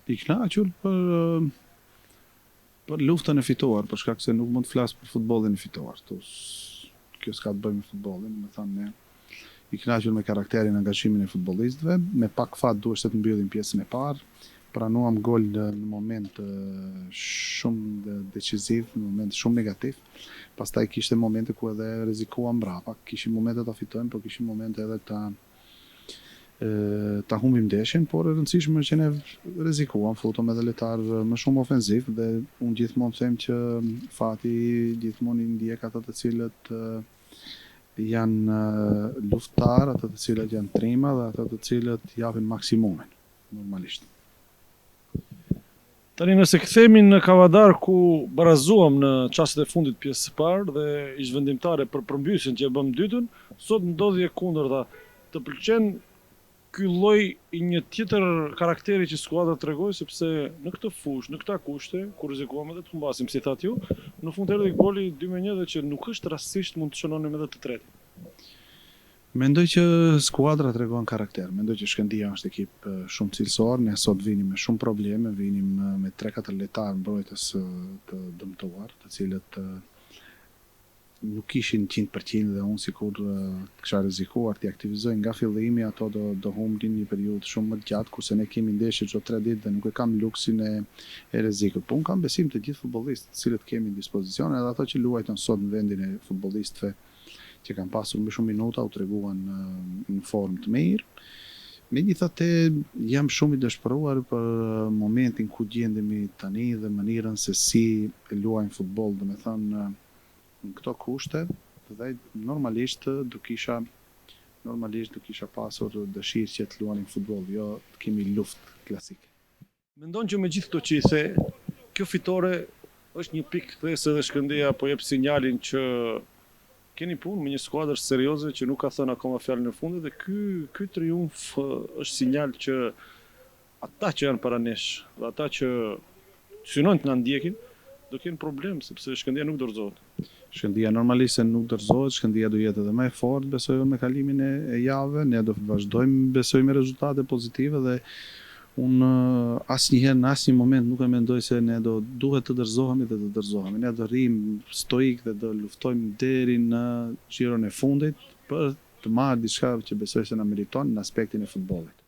I kënaqur për luftën e fituar, për shkak se nuk mund të flas për futbollin e fituar. Kjo s'ka të bëjë me futbollin, me thënë ne i kënaqur me karakterin, angazhimin e futbollistëve, me pak fat duhet të mbyllim pjesën e parë. Pranuam gol në moment shumë decisiv, në moment shumë negativ. Pastaj kishte momente ku edhe rrezikuam mbrapa, kishim momente ta fitojmë, por kishim momente edhe ta humbim ndeshjen, por e rëndësishme është që ne rrezikuam, futëm edhe lojtar më shumë ofensiv dhe unë gjithmonë them që fati gjithmonë i ndjek ata të cilët janë luftar, ata të cilët janë trima dhe ata të cilët japin maksimumin, normalisht. Tani nëse kthehemi në Kavadar ku barazuam në çastet e fundit pjesës së parë dhe ish vendimtare për përmbysjen që e bëm dytën, sot ndodhi e kundërta. Të pëlqen ky lloj i një tjetër karakteri që skuadra tregoi, sepse në këtë fushë, në këta kushte, ku rrezikuam edhe të humbasim, si thatë ju, në fund erdhi goli 2-1 dhe që nuk është rastësisht mund të shënonim edhe të tretin. Mendoj që skuadra tregon karakter. Mendoj që Shkëndija është ekip shumë cilësor. Ne sot vinim me shumë probleme, vinim me 3-4 lojtarë mbrojtës të dëmtuar, të cilët nuk ishin 100% dhe unë sikur kisha rrezikuar t'i aktivizoj nga fillimi, ato do humbin një periudhë shumë më të gjatë, kurse ne kemi ndeshje çdo 3 ditë dhe nuk e kam luksin e rrezikut. Po unë kam besim të gjithë futbollistët të cilët kemi në dispozicion, edhe ato që luajtën sot në vendin e futbollistëve që kanë pasur më shumë minuta, u treguan në formë të mirë. Megjithatë, jam shumë i dëshpëruar për momentin ku gjendemi tani dhe mënyrën se si luajnë futboll, domethënë në këto kushte dhe normalisht do kisha pasur dëshirë që të luanim futboll, jo të kemi luftë klasike. Mendon që me gjithë këto që i the, kjo fitore është një pikë kthese dhe Shkëndija po jep sinjalin që keni punë me një skuadër serioze që nuk ka thënë akoma fjalën e fundit dhe ky triumf është sinjal që ata që janë para nesh dhe ata që synojnë të na ndjekin do kenë problem sepse Shkëndija nuk dorëzohet. Shkëndija normalisht se nuk dorëzohet, Shkëndija do jetë edhe më e fortë besoj me kalimin e javëve, ne do vazhdojmë besoj me rezultate pozitive dhe unë asnjëherë në asnjë moment nuk e mendoj se ne duhet të dorëzohemi dhe të dorëzohemi. Ne do rrim stoik dhe do luftojmë deri në giron e fundit për të marrë diçka që besoj se na meriton në aspektin e futbollit.